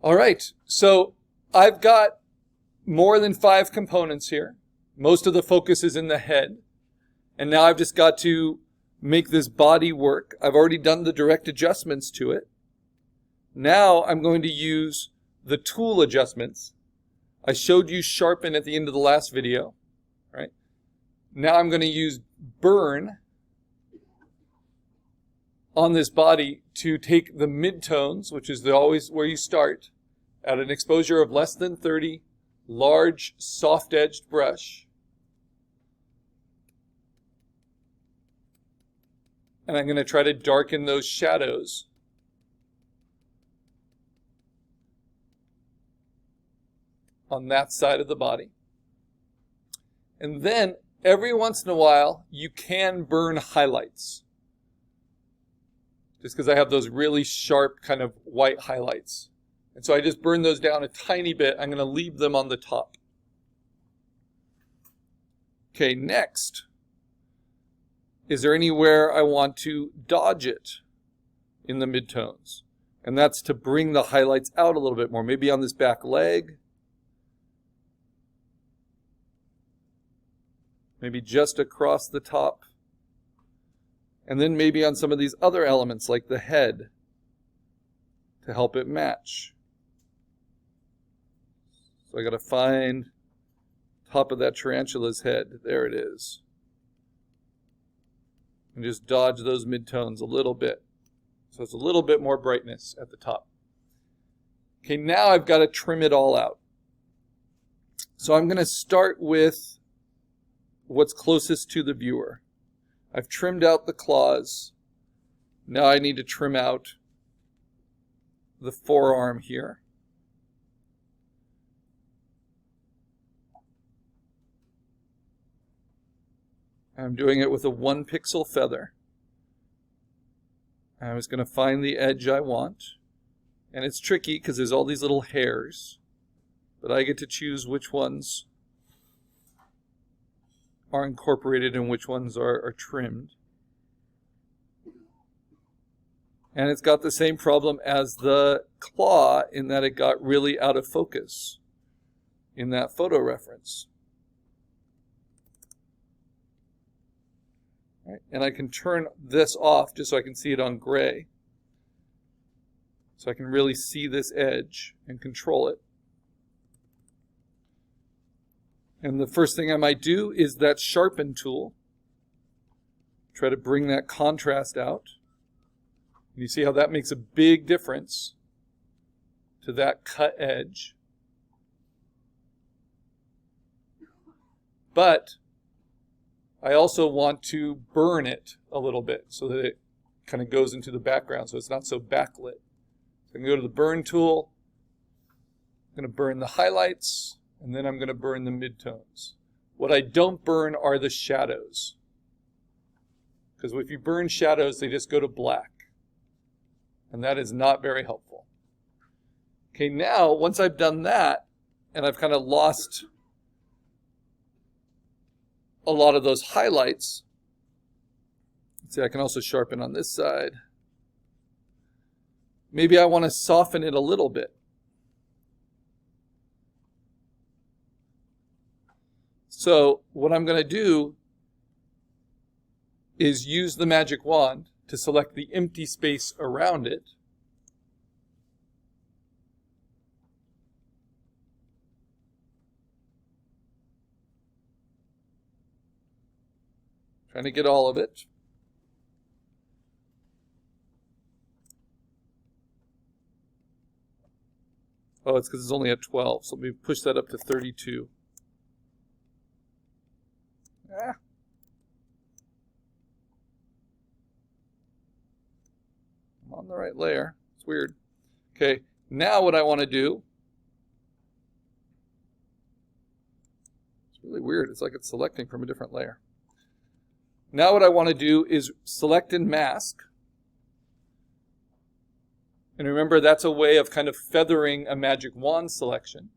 All right, so I've got more than 5 components here. Most of the focus is in the head. And now I've just got to make this body work. I've already done the direct adjustments to it. Now I'm going to use the tool adjustments. I showed you sharpen at the end of the last video, right? Now I'm going to use burn on this body to take the midtones, which is always where you start, at an exposure of less than 30, large, soft-edged brush. And I'm going to try to darken those shadows. On that side of the body. And then, every once in a while, you can burn highlights. Just because I have those really sharp kind of white highlights. And so I just burn those down a tiny bit. I'm going to leave them on the top. Okay, next. Is there anywhere I want to dodge it in the midtones? And that's to bring the highlights out a little bit more. Maybe on this back leg. Maybe just across the top. And then maybe on some of these other elements like the head to help it match. So I got to find top of that tarantula's head. There it is. And just dodge those midtones a little bit. So it's a little bit more brightness at the top. Okay, now I've got to trim it all out. So I'm going to start with what's closest to the viewer. I've trimmed out the claws. Now I need to trim out the forearm here. I'm doing it with a 1 pixel feather. I'm just going to find the edge I want. And it's tricky because there's all these little hairs. But I get to choose which ones are incorporated and which ones are trimmed. And it's got the same problem as the claw in that it got really out of focus in that photo reference. Right? And I can turn this off just so I can see it on gray. So I can really see this edge and control it. And the first thing I might do is that sharpen tool. Try to bring that contrast out. And you see how that makes a big difference to that cut edge. But I also want to burn it a little bit so that it kind of goes into the background so it's not so backlit. So I'm going to go to the burn tool. I'm going to burn the highlights. And then I'm going to burn the midtones. What I don't burn are the shadows. Because if you burn shadows, they just go to black. And that is not very helpful. Okay, now, once I've done that, and I've kind of lost a lot of those highlights. See, I can also sharpen on this side. Maybe I want to soften it a little bit. So what I'm going to do is use the magic wand to select the empty space around it. Trying to get all of it. Oh, it's because it's only at 12, so let me push that up to 32. I'm on the right layer. It's weird. Okay, now what I want to do, it's really weird. It's like it's selecting from a different layer. Now what I want to do is select and mask. And remember, that's a way of kind of feathering a magic wand selection.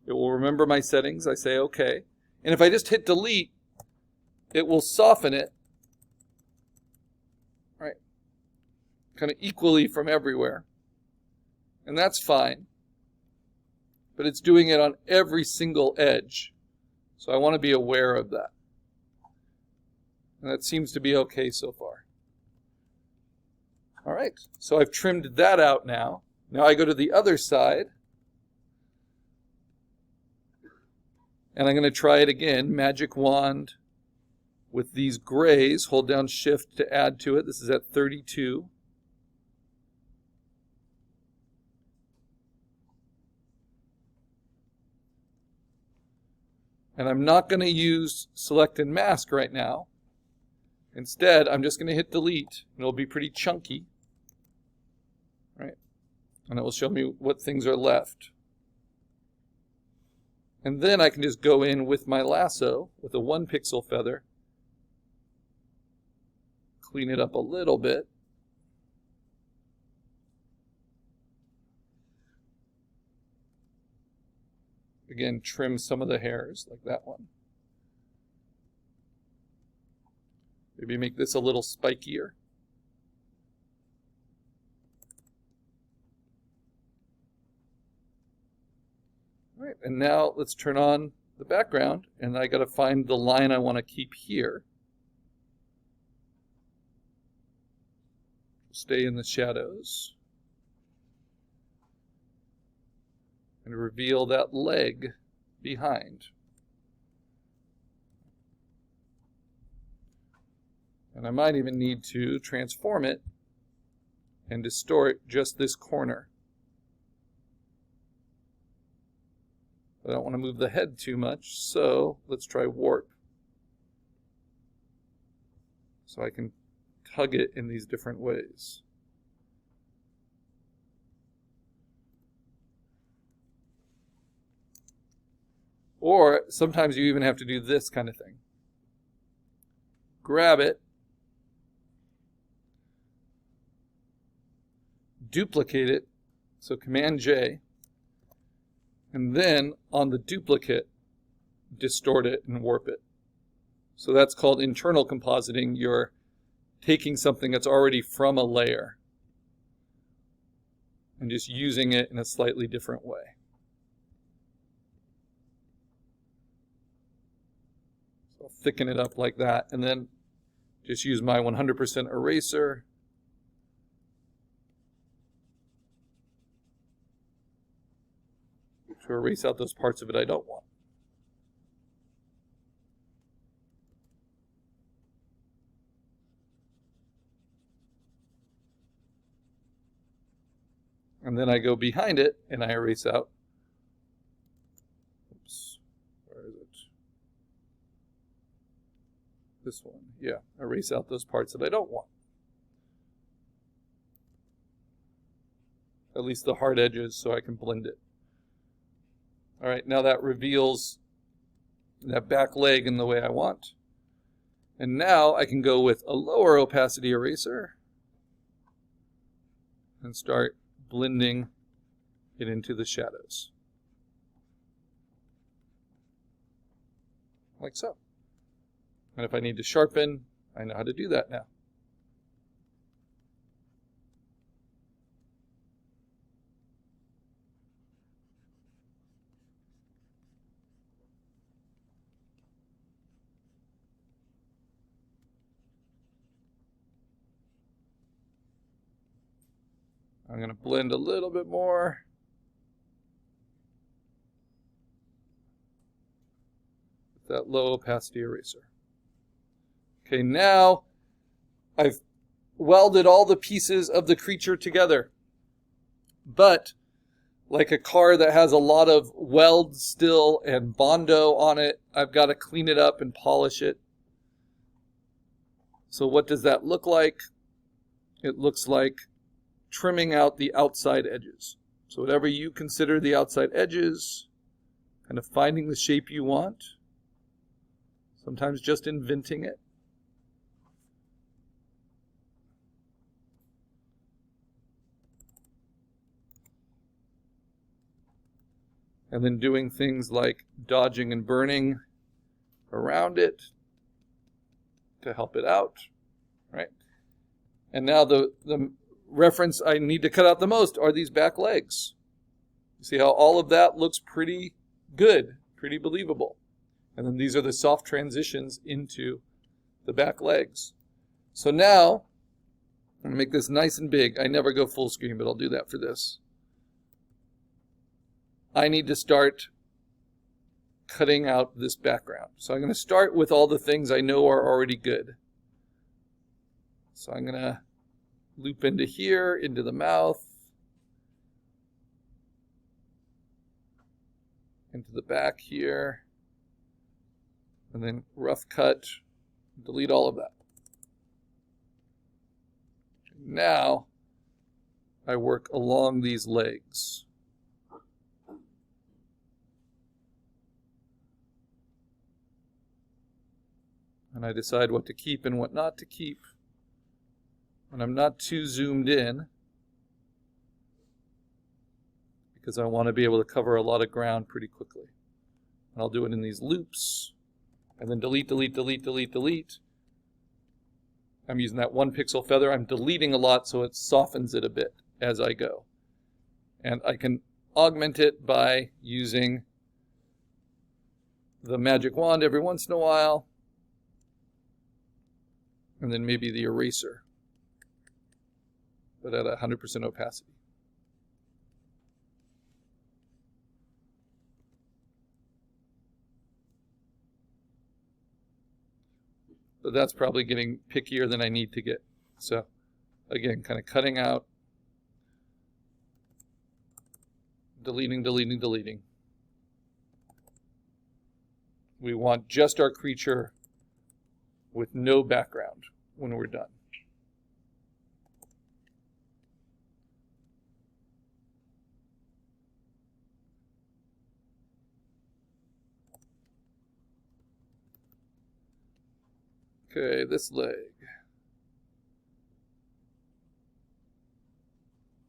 It will remember my settings. I say OK. And if I just hit delete, it will soften it, right, kind of equally from everywhere. And that's fine. But it's doing it on every single edge. So I want to be aware of that. And that seems to be okay so far. All right, so I've trimmed that out now. Now I go to the other side. And I'm going to try it again. Magic wand with these grays. Hold down shift to add to it. This is at 32. And I'm not going to use select and mask right now. Instead, I'm just going to hit delete. It'll be pretty chunky. Right? And it will show me what things are left. And then I can just go in with my lasso with a 1 pixel feather. Clean it up a little bit. Again, trim some of the hairs, like that one. Maybe make this a little spikier. All right, and now let's turn on the background, and I got to find the line I want to keep here. Stay in the shadows. And reveal that leg behind. And I might even need to transform it and distort just this corner. I don't want to move the head too much, so let's try warp. So I can tug it in these different ways. Or sometimes you even have to do this kind of thing. Grab it, duplicate it, so Command J, and then on the duplicate, distort it and warp it. So that's called internal compositing. You're taking something that's already from a layer and just using it in a slightly different way. So I'll thicken it up like that, and then just use my 100% eraser. To erase out those parts of it I don't want. And then I go behind it and I erase out. Oops, where is it? This one, yeah, erase out those parts that I don't want. At least the hard edges so I can blend it. All right, now that reveals that back leg in the way I want. And now I can go with a lower opacity eraser and start blending it into the shadows. Like so. And if I need to sharpen, I know how to do that now. I'm going to blend a little bit more. With that low opacity eraser. Okay, now I've welded all the pieces of the creature together. But like a car that has a lot of weld still and Bondo on it, I've got to clean it up and polish it. So what does that look like? It looks like trimming out the outside edges. So whatever you consider the outside edges, kind of finding the shape you want, sometimes just inventing it. And then doing things like dodging and burning around it to help it out, right? And now the reference I need to cut out the most are these back legs. You see how all of that looks pretty good, pretty believable. And then these are the soft transitions into the back legs. So now, I'm going to make this nice and big. I never go full screen, but I'll do that for this. I need to start cutting out this background. So I'm going to start with all the things I know are already good. So I'm going to loop into here, into the mouth, into the back here, and then rough cut, delete all of that. Now I work along these legs. And I decide what to keep and what not to keep. And I'm not too zoomed in because I want to be able to cover a lot of ground pretty quickly. And I'll do it in these loops and then delete, delete, delete, delete, delete. I'm using that 1 pixel feather. I'm deleting a lot so it softens it a bit as I go. And I can augment it by using the magic wand every once in a while. And then maybe the eraser, but at 100% opacity. But that's probably getting pickier than I need to get. So again, kind of cutting out, deleting, deleting, deleting. We want just our creature with no background when we're done. Okay, this leg.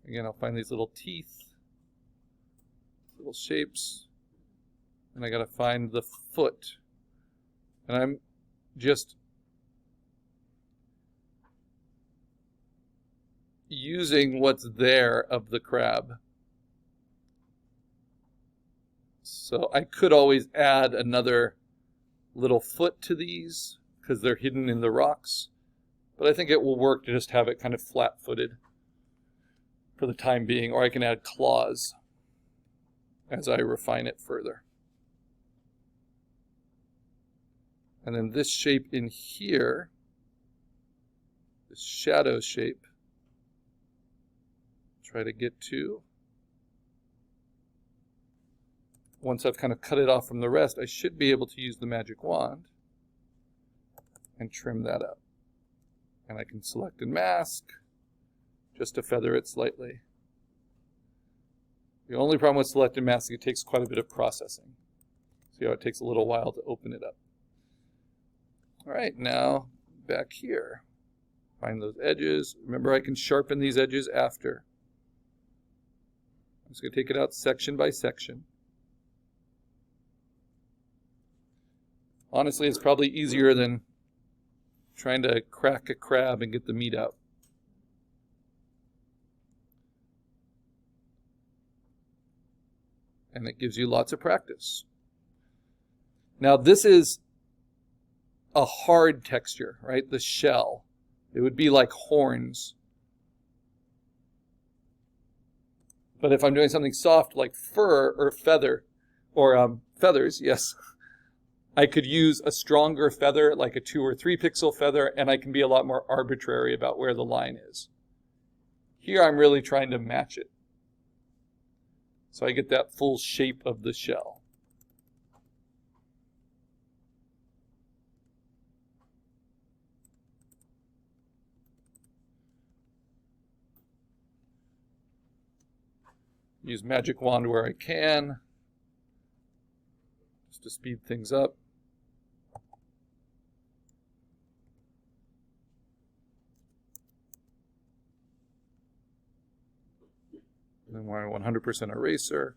Again, I'll find these little teeth, little shapes, and I got to find the foot. And I'm just using what's there of the crab. So I could always add another little foot to these because they're hidden in the rocks. But I think it will work to just have it kind of flat-footed for the time being, or I can add claws as I refine it further. And then this shape in here, this shadow shape, try to get to. Once I've kind of cut it off from the rest, I should be able to use the magic wand and trim that up. And I can select and mask just to feather it slightly. The only problem with select and masking, it takes quite a bit of processing. See how it takes a little while to open it up. All right, now back here. Find those edges. Remember, I can sharpen these edges after. I'm just going to take it out section by section. Honestly, it's probably easier than trying to crack a crab and get the meat out. And it gives you lots of practice. Now, this is a hard texture, right? The shell. It would be like horns. But if I'm doing something soft like fur or feather, or feathers, yes, I could use a stronger feather, like a 2 or 3 pixel feather, and I can be a lot more arbitrary about where the line is. Here I'm really trying to match it. So I get that full shape of the shell. Use magic wand where I can, just to speed things up. And then my 100% eraser.